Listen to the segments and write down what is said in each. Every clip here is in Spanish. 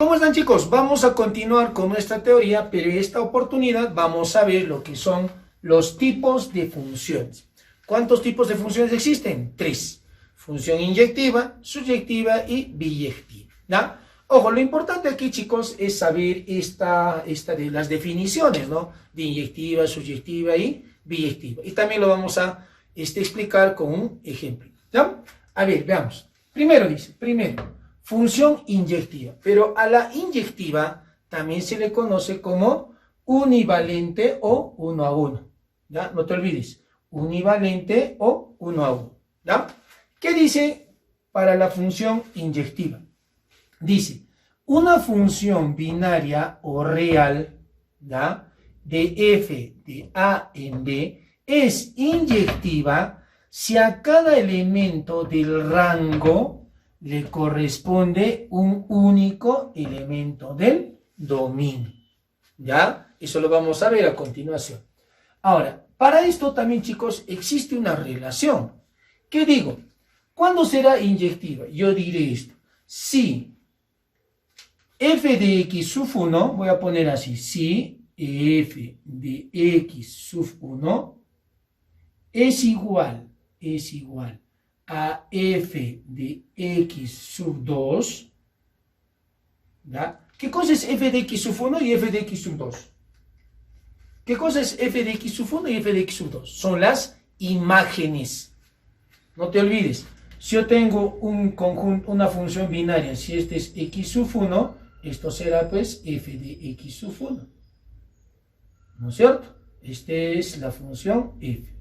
¿Cómo están, chicos? Vamos a continuar con nuestra teoría, pero en esta oportunidad vamos a ver lo que son los tipos de funciones. ¿Cuántos tipos de funciones existen? 3. Función inyectiva, subyectiva y biyectiva. ¿Ya? Ojo, lo importante aquí, chicos, es saber esta de las definiciones, ¿no? De inyectiva, subyectiva y biyectiva. Y también lo vamos a explicar con un ejemplo. ¿Ya? A ver, veamos. Primero, función inyectiva, pero a la inyectiva también se le conoce como univalente o 1 a 1. ¿Ya? No te olvides, univalente o 1 a 1. ¿Ya? ¿Qué dice para la función inyectiva? Dice, una función binaria o real, ¿ya?, de f de a en b es inyectiva si a cada elemento del rango le corresponde un único elemento del dominio. ¿Ya? Eso lo vamos a ver a continuación. Ahora, para esto también, chicos, existe una relación. ¿Qué digo? ¿Cuándo será inyectiva? Yo diré esto. Si f de x sub 1, voy a poner así, si f de x sub 1 es igual a f de x sub 2, ¿ya? ¿Qué cosa es f de x sub 1 y f de x sub 2? ¿Qué cosa es f de x sub 1 y f de x sub 2? Son las imágenes. No te olvides, si yo tengo un conjunto, una función binaria, si este es x sub 1, esto será pues f de x sub 1. ¿No es cierto? Esta es la función f.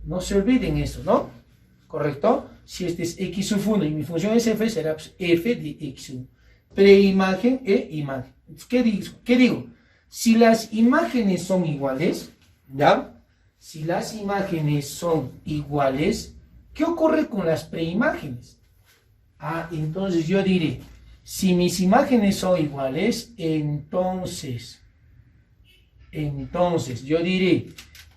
No se olviden eso, ¿no? ¿Correcto? Si este es x sub 1 y mi función es f, será pues f de x sub 1. Preimagen e imagen. ¿Qué digo? Si las imágenes son iguales, ¿ya? Si las imágenes son iguales, ¿qué ocurre con las preimágenes? Entonces yo diré, si mis imágenes son iguales, entonces yo diré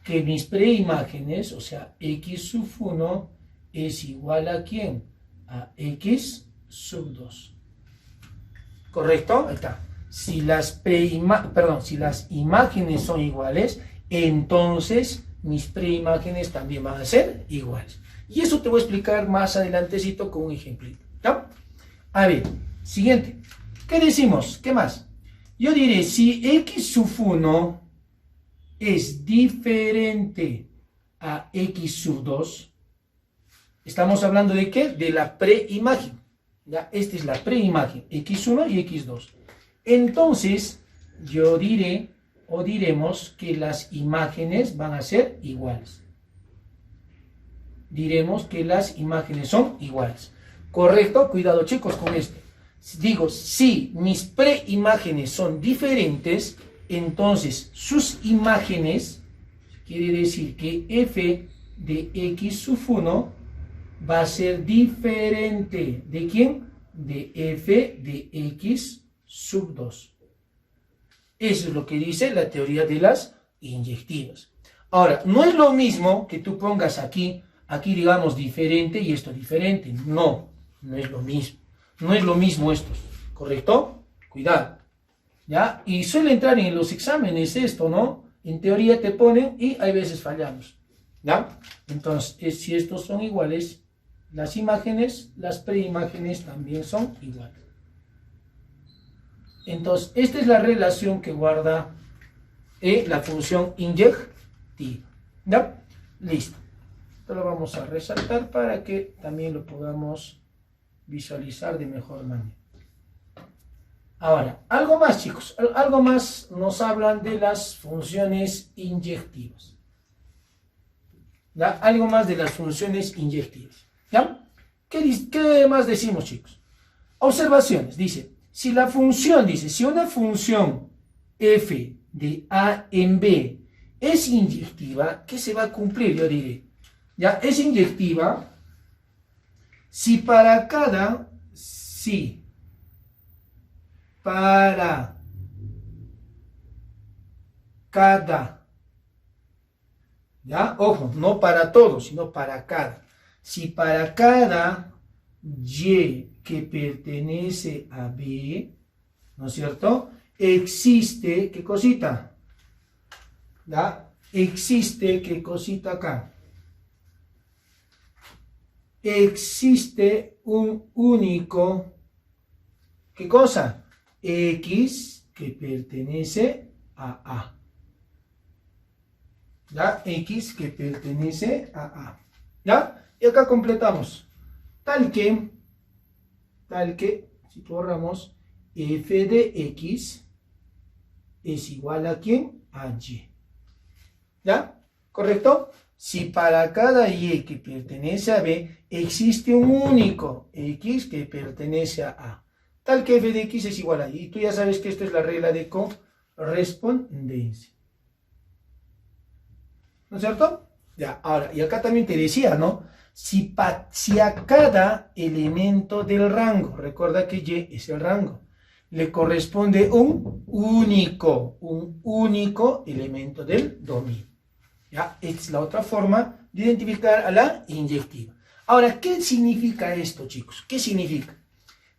que mis preimágenes, o sea, x sub 1 es igual a ¿quién? A x sub 2. ¿Correcto? Ahí está. Si las imágenes son iguales, entonces mis preimágenes también van a ser iguales. Y eso te voy a explicar más adelantecito con un ejemplito. ¿Ya? A ver, siguiente. ¿Qué decimos? ¿Qué más? Yo diré, si x sub 1 es diferente a x sub 2, estamos hablando de ¿qué? De la preimagen. ¿Ya? Esta es la preimagen, x1 y x2. Entonces, yo diré o diremos que las imágenes van a ser iguales. Diremos que las imágenes son iguales. ¿Correcto? Cuidado, chicos, con esto. Digo, si mis preimágenes son diferentes, entonces sus imágenes, quiere decir que f de x sub 1 va a ser diferente. ¿De quién? De f de x sub 2. Eso es lo que dice la teoría de las inyectivas. Ahora, no es lo mismo que tú pongas aquí digamos diferente y esto diferente. No es lo mismo. No es lo mismo estos, ¿correcto? Cuidado. ¿Ya? Y suele entrar en los exámenes esto, ¿no? En teoría te ponen y hay veces fallamos. ¿Ya? Entonces, si estos son iguales, las imágenes, las preimágenes también son iguales. Entonces, esta es la relación que guarda la función inyectiva. ¿Ya? Listo. Esto lo vamos a resaltar para que también lo podamos visualizar de mejor manera. Ahora, algo más, chicos, algo más nos hablan de las funciones inyectivas. ¿Ya? Algo más de las funciones inyectivas. ¿Ya? ¿Qué más decimos, chicos? Observaciones. Dice, si una función f de a en b es inyectiva, ¿qué se va a cumplir? Yo diré, ¿ya? Es inyectiva si para cada ¿ya? Ojo, no para todos, sino para cada. Si para cada y que pertenece a B, ¿no es cierto? Existe, ¿qué cosita? ¿Ya? Existe, ¿qué cosita acá? Existe un único, ¿qué cosa? X que pertenece a A. ¿Ya? X que pertenece a A. ¿Ya? Y acá completamos. Tal que, si borramos, f de x es igual a ¿quién? A y. ¿Ya? ¿Correcto? Si para cada y que pertenece a b existe un único x que pertenece a a, tal que f de x es igual a y. Y tú ya sabes que esta es la regla de correspondencia. ¿No es cierto? Ya, ahora, y acá también te decía, ¿no? Si a cada elemento del rango, recuerda que y es el rango, le corresponde un único elemento del dominio. ¿Ya? Es la otra forma de identificar a la inyectiva. Ahora, ¿qué significa esto, chicos? ¿Qué significa?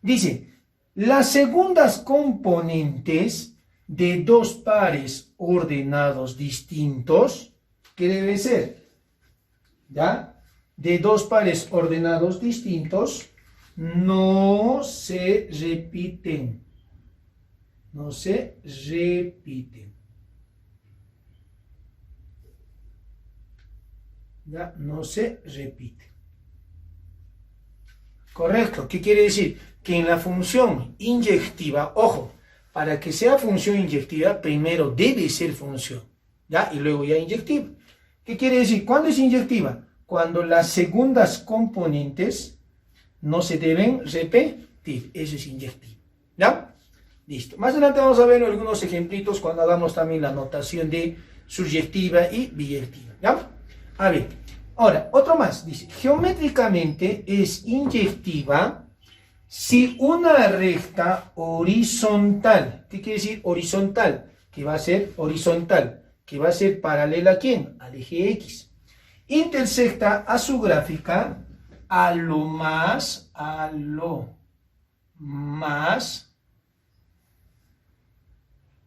Dice, las segundas componentes de dos pares ordenados distintos, ¿qué debe ser? ¿Ya? De dos pares ordenados distintos, no se repiten. No se repiten. ¿Ya? No se repite. Correcto. ¿Qué quiere decir? Que en la función inyectiva, ojo, para que sea función inyectiva, primero debe ser función, ¿ya? Y luego ya inyectiva. ¿Qué quiere decir? ¿Cuándo es inyectiva? Cuando las segundas componentes no se deben repetir. Eso es inyectiva, ¿ya? Listo. Más adelante vamos a ver algunos ejemplitos cuando hagamos también la notación de subyectiva y biyectiva, ¿ya? A ver, ahora, otro más. Dice, geométricamente es inyectiva si una recta horizontal, ¿qué quiere decir horizontal? Que va a ser horizontal, que va a ser paralela ¿a quién? Al eje X. Intersecta a su gráfica a lo más,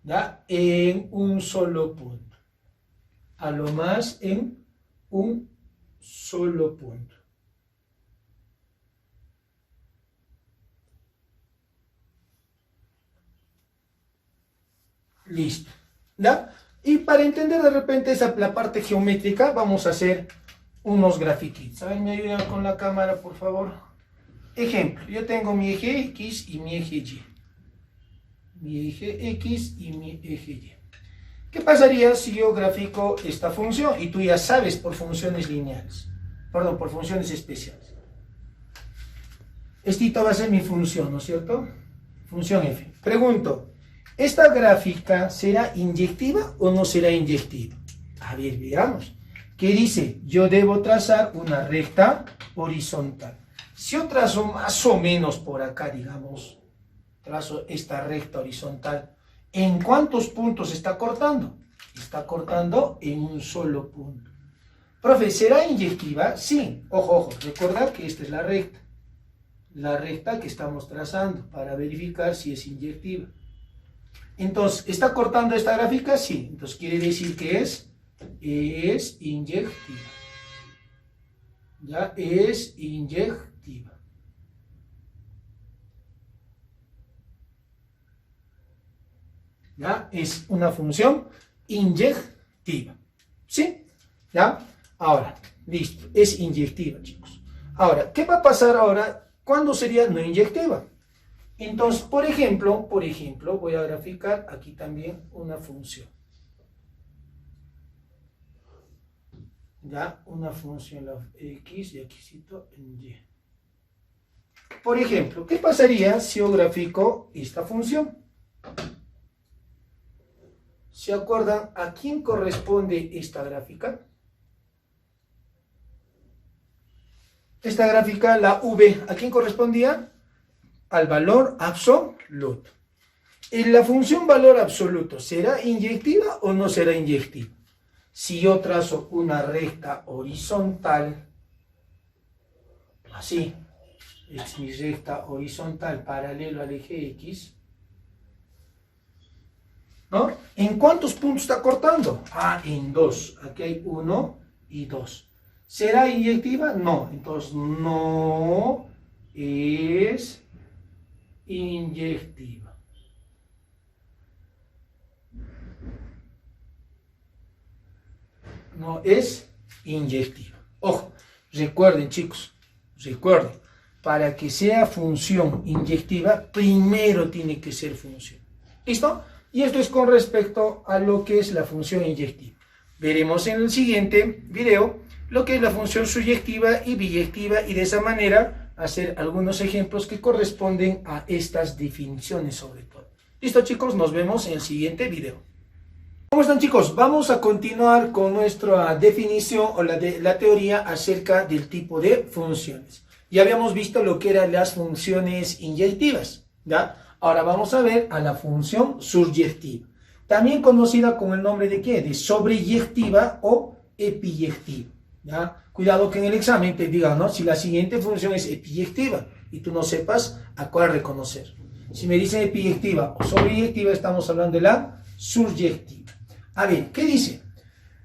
¿ya? En un solo punto. A lo más en un solo punto. Listo. ¿Ya? Y para entender de repente la parte geométrica, vamos a hacer unos grafiquitos. A ver, me ayudan con la cámara, por favor. Ejemplo, yo tengo mi eje X y mi eje Y. Mi eje X y mi eje Y. ¿Qué pasaría si yo grafico esta función? Y tú ya sabes por funciones lineales. Perdón, por funciones especiales. Esto va a ser mi función, ¿no es cierto? Función f. Pregunto, ¿esta gráfica será inyectiva o no será inyectiva? A ver, veamos. ¿Qué dice? Yo debo trazar una recta horizontal. Si yo trazo más o menos por acá, digamos, trazo esta recta horizontal, ¿en cuántos puntos está cortando? Está cortando en un solo punto. Profe, ¿será inyectiva? Sí. Ojo, ojo, recordad que esta es la recta que estamos trazando para verificar si es inyectiva. Entonces, ¿está cortando esta gráfica? Sí. Entonces, quiere decir que es inyectiva. Ya es inyectiva. ¿Ya? Es una función inyectiva. ¿Sí? ¿Ya? Ahora, listo. Es inyectiva, chicos. Ahora, ¿qué va a pasar ahora? ¿Cuándo sería no inyectiva? Entonces, por ejemplo, voy a graficar aquí también una función. Ya, una función X y aquí cito en Y. Por ejemplo, ¿qué pasaría si yo grafico esta función? ¿Se acuerdan a quién corresponde esta gráfica? Esta gráfica, la V, ¿a quién correspondía? Al valor absoluto. ¿En la función valor absoluto será inyectiva o no será inyectiva? Si yo trazo una recta horizontal, así, es mi recta horizontal paralelo al eje X, ¿no? ¿En cuántos puntos está cortando? Ah, en 2. Aquí hay 1 y 2. ¿Será inyectiva? No. Entonces, no es inyectiva. No es inyectiva. Ojo, recuerden chicos, recuerden, para que sea función inyectiva, primero tiene que ser función. ¿Listo? Y esto es con respecto a lo que es la función inyectiva. Veremos en el siguiente video lo que es la función subyectiva y biyectiva y de esa manera hacer algunos ejemplos que corresponden a estas definiciones sobre todo. ¿Listo chicos? Nos vemos en el siguiente video. ¿Cómo están chicos? Vamos a continuar con nuestra definición o la teoría acerca del tipo de funciones. Ya habíamos visto lo que eran las funciones inyectivas, ¿ya? Ahora vamos a ver a la función subyectiva, también conocida con el nombre de ¿qué? De sobreyectiva o epiyectiva, ¿ya? Cuidado que en el examen te digan, ¿no? Si la siguiente función es epiyectiva y tú no sepas a cuál reconocer. Si me dicen epiyectiva o sobreyectiva, estamos hablando de la subyectiva. A ver, ¿qué dice?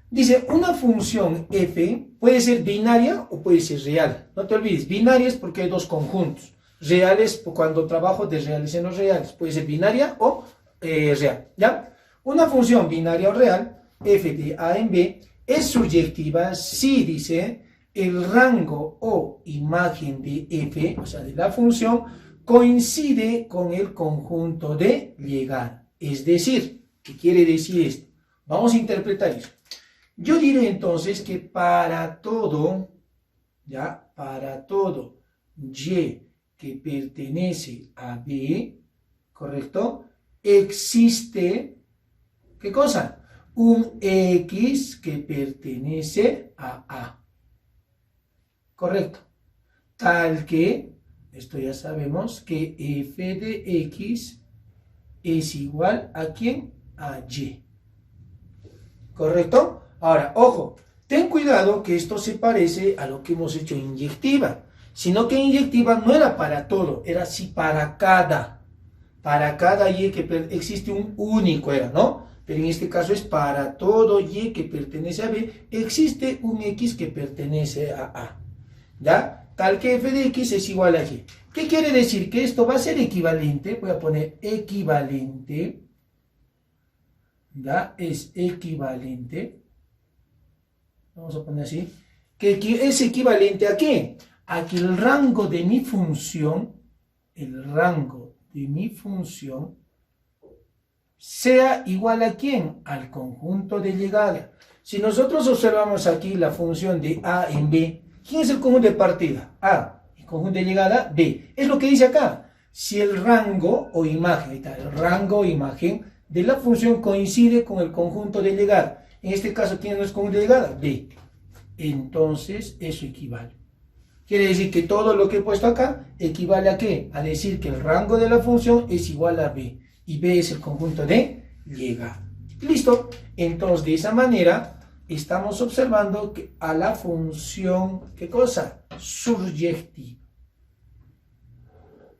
Dice, una función f puede ser binaria o puede ser real. No te olvides, binaria es porque hay dos conjuntos. Reales, cuando trabajo de reales en los reales. Puede ser binaria o real, ¿ya? Una función binaria o real, f de a en b, es subyectiva si, dice, el rango o imagen de f, o sea, de la función, coincide con el conjunto de llegada. Es decir, ¿qué quiere decir esto? Vamos a interpretar eso. Yo diré entonces que para todo, ¿ya? Para todo y que pertenece a B, ¿correcto? Existe, ¿qué cosa? Un X que pertenece a A. ¿Correcto? Tal que, esto ya sabemos, que f de X es igual a ¿quién? A Y. ¿Correcto? Ahora, ojo, ten cuidado que esto se parece a lo que hemos hecho en inyectiva, sino que inyectiva no era para todo, era así para cada Y que existe un único, era, ¿no? Pero en este caso es para todo Y que pertenece a B, existe un X que pertenece a A, ¿ya? Tal que f de X es igual a Y. ¿Qué quiere decir? Que esto va a ser equivalente, voy a poner equivalente, ¿ya? Es equivalente, vamos a poner así, que es equivalente a ¿qué? A que el rango de mi función, sea igual a ¿quién? Al conjunto de llegada. Si nosotros observamos aquí la función de A en B, ¿quién es el conjunto de partida? A. El conjunto de llegada, B. Es lo que dice acá. Si el rango o imagen, ahí está, el rango o imagen de la función coincide con el conjunto de llegada. En este caso, ¿quién es el conjunto de llegada? B. Entonces, eso equivale. Quiere decir que todo lo que he puesto acá equivale a ¿qué? A decir que el rango de la función es igual a B. Y B es el conjunto de llegada. ¿Listo? Entonces, de esa manera, estamos observando que a la función, ¿qué cosa? Subyectiva.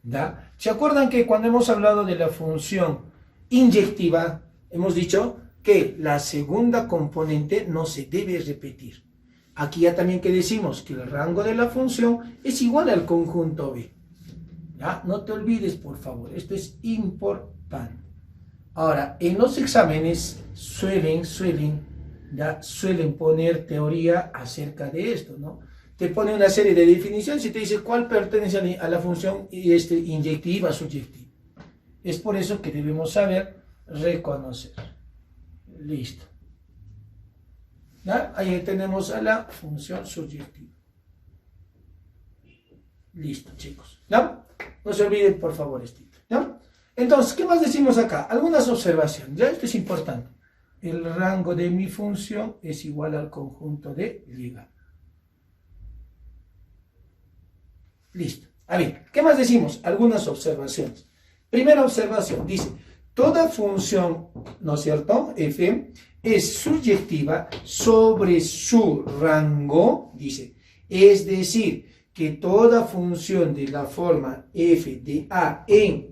¿Ya? ¿Se acuerdan que cuando hemos hablado de la función inyectiva, hemos dicho que la segunda componente no se debe repetir? Aquí ya también que decimos que el rango de la función es igual al conjunto B. ¿Ya? No te olvides, por favor, esto es importante. Ahora, en los exámenes suelen poner teoría acerca de esto, ¿no? Te pone una serie de definiciones y te dice cuál pertenece a la función inyectiva, subyectiva. Es por eso que debemos saber reconocer. Listo. ¿Ya? Ahí tenemos a la función subyectiva. Listo, chicos. ¿Ya? No se olviden, por favor, esto. ¿Ya? Entonces, ¿qué más decimos acá? Algunas observaciones. ¿Ya? Esto es importante. El rango de mi función es igual al conjunto de llegada. Listo. A ver, ¿qué más decimos? Algunas observaciones. Primera observación, dice, toda función, ¿no es cierto?, f, es subyectiva sobre su rango, dice, es decir, que toda función de la forma f de a en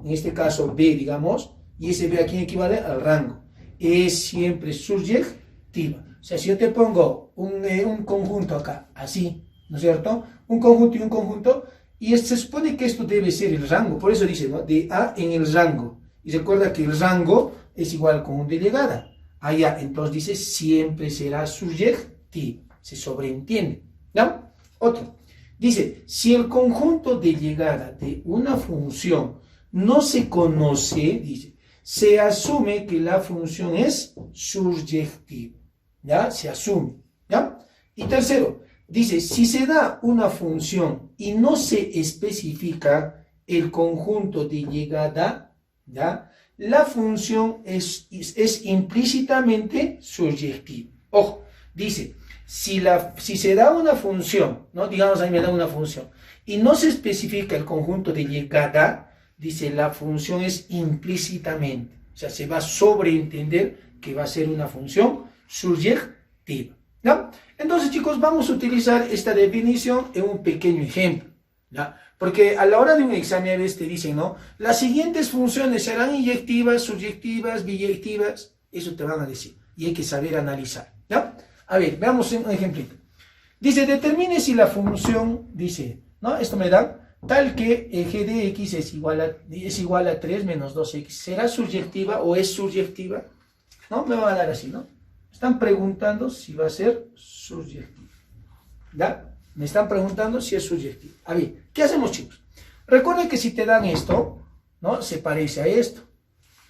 este caso b, digamos, Y ese B a quién equivale al rango. Es siempre subyectiva. O sea, si yo te pongo un conjunto acá, así, ¿no es cierto? Un conjunto y un conjunto, y se supone que esto debe ser el rango. Por eso dice, ¿no? De A en el rango. Y recuerda que el rango es igual al conjunto de llegada. Allá, entonces dice, siempre será subyectivo. Se sobreentiende. ¿Ya? Otro. Dice, si el conjunto de llegada de una función no se conoce, dice, se asume que la función es subyectiva. ¿Ya? Se asume. ¿Ya? Y tercero, dice, si se da una función y no se especifica el conjunto de llegada, ¿ya? La función es implícitamente subyectiva. Ojo, dice, si se da una función, ¿no? Digamos, ahí me da una función, y no se especifica el conjunto de llegada, dice, la función es implícitamente. O sea, se va a sobreentender que va a ser una función subyectiva. ¿Ya? Entonces, chicos, vamos a utilizar esta definición en un pequeño ejemplo. ¿Ya? Porque a la hora de un examen a veces te dicen, ¿no? Las siguientes funciones serán inyectivas, subyectivas, biyectivas. Eso te van a decir. Y hay que saber analizar. ¿Ya? A ver, veamos un ejemplito. Dice, determine si la función, dice, ¿no? Esto me da tal que g de x es igual a 3 menos 2x. ¿Será subyectiva o es subyectiva? ¿No? Me van a dar así, ¿no? Están preguntando si va a ser subyectiva. ¿Ya? Me están preguntando si es subyectiva. A ver, ¿qué hacemos, chicos? Recuerden que si te dan esto, ¿no? Se parece a esto,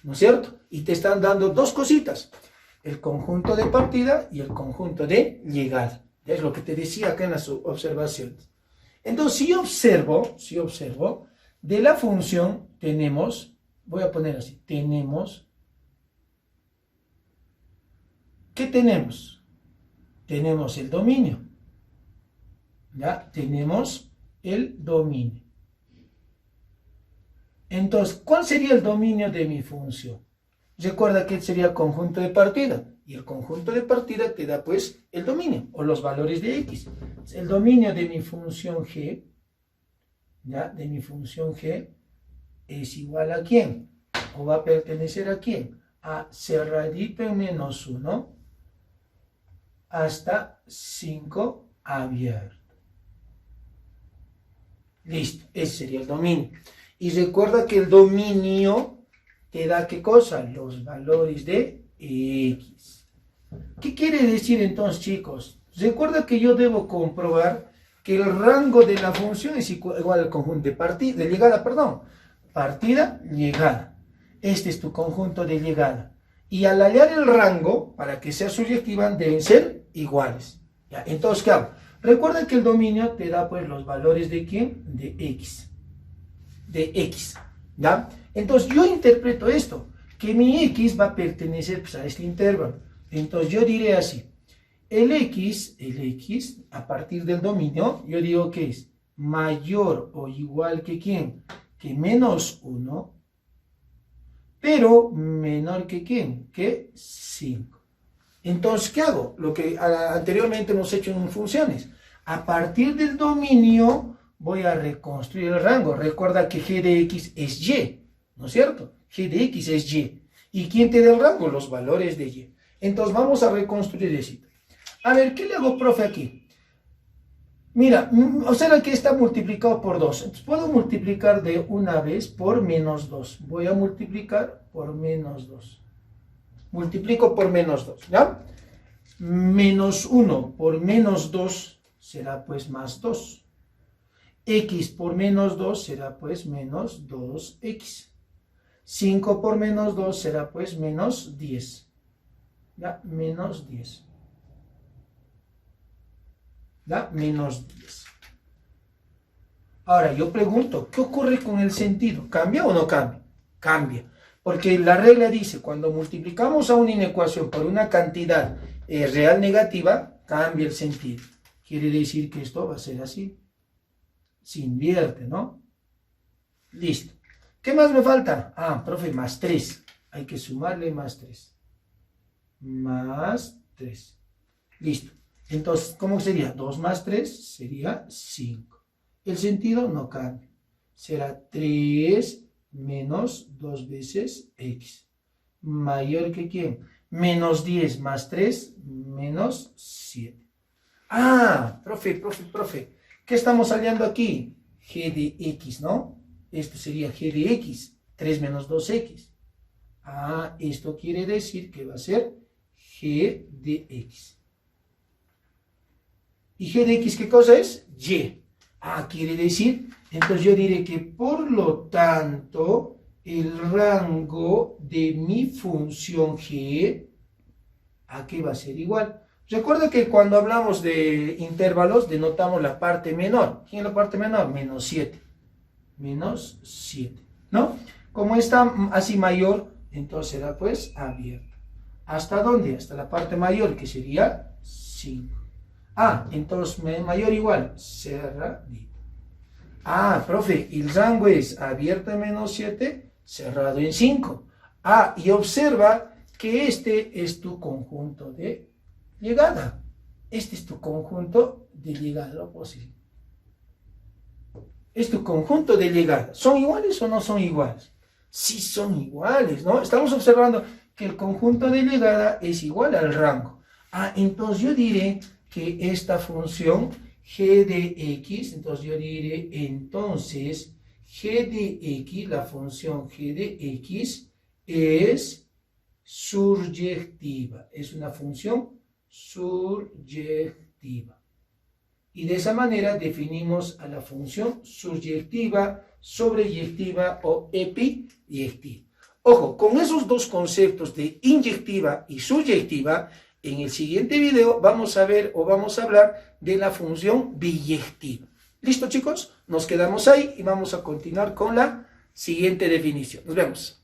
¿no es cierto? Y te están dando dos cositas. El conjunto de partida y el conjunto de llegada. Es lo que te decía acá en las observaciones. Entonces, si observo, de la función tenemos, voy a poner así, ¿qué tenemos? Tenemos el dominio. ¿Ya? Tenemos el dominio. Entonces, ¿cuál sería el dominio de mi función? Recuerda que sería el conjunto de partida. Y el conjunto de partida te da, pues, el dominio, o los valores de x. El dominio de mi función g, ¿ya? De mi función g, es igual a ¿quién? ¿O va a pertenecer a quién? A cerradito en menos 1 hasta 5 abierto. Listo, ese sería el dominio. Y recuerda que el dominio te da ¿qué cosa? Los valores de x. ¿Qué quiere decir entonces, chicos? Recuerda que yo debo comprobar que el rango de la función es igual al conjunto de llegada. Partida, llegada. Este es tu conjunto de llegada. Y al hallar el rango, para que sea subyectiva, deben ser iguales. ¿Ya? Entonces, ¿qué hago? Recuerda que el dominio te da pues los valores de ¿quién? De x. ¿Ya? Entonces yo interpreto esto, que mi x va a pertenecer pues, a este intervalo. Entonces yo diré así, el x, a partir del dominio, yo digo que es mayor o igual que ¿quién? Que menos 1, pero menor que ¿quién? Que 5. Entonces, ¿qué hago? Lo que anteriormente hemos hecho en funciones. A partir del dominio voy a reconstruir el rango. Recuerda que g de x es y, ¿no es cierto? G de x es y. ¿Y quién te da el rango? Los valores de y. Entonces vamos a reconstruir eso. A ver, ¿qué le hago, profe, aquí? Mira, observa que está multiplicado por 2. Entonces puedo multiplicar de una vez por menos 2. Voy a multiplicar por menos 2. Multiplico por menos 2, ¿ya? Menos 1 por menos 2 será pues más 2. X por menos 2 será pues menos 2x. 5 por menos 2 será pues menos 10. ¿Ya? Menos 10. ¿Ya? Menos 10. Ahora yo pregunto, ¿qué ocurre con el sentido? ¿Cambia o no cambia? Cambia. Porque la regla dice, cuando multiplicamos a una inecuación por una cantidad real negativa, cambia el sentido. Quiere decir que esto va a ser así. Se invierte, ¿no? Listo. ¿Qué más me falta? Ah, profe, más 3. Hay que sumarle más 3. Más 3. Listo. Entonces, ¿cómo sería? 2 más 3 sería 5. El sentido no cambia. Será 3 menos 2 veces x. mayor que ¿quién? Menos 10 más 3, menos 7. Ah, profe. ¿Qué estamos hallando aquí? G de X, ¿no? Esto sería G de X, 3 menos 2X. Ah, esto quiere decir que va a ser G de X. ¿Y G de X qué cosa es? Y. Ah, quiere decir, entonces yo diré que por lo tanto, el rango de mi función G, ¿a qué va a ser igual? Recuerda que cuando hablamos de intervalos, denotamos la parte menor. ¿Quién es la parte menor? Menos 7. Menos 7, ¿no? Como está así mayor, entonces será pues abierta. ¿Hasta dónde? Hasta la parte mayor, que sería 5. Ah, entonces mayor igual, cerradito. Ah, profe, el rango es abierta en menos 7, cerrado en 5. Ah, y observa que este es tu conjunto de llegada. Este es tu conjunto de llegada, lo posible. Es tu conjunto de llegada. ¿Son iguales o no son iguales? Sí son iguales, ¿no? Estamos observando que el conjunto de llegada es igual al rango. Ah, entonces yo diré que esta función g de x, entonces yo diré, entonces g de x, la función g de x es surjectiva, es una función surjectiva. Y de esa manera definimos a la función surjectiva, sobreyectiva o epiyectiva. Ojo, con esos dos conceptos de inyectiva y suryectiva, en el siguiente video vamos a ver o vamos a hablar de la función biyectiva. ¿Listo, chicos? Nos quedamos ahí y vamos a continuar con la siguiente definición. Nos vemos.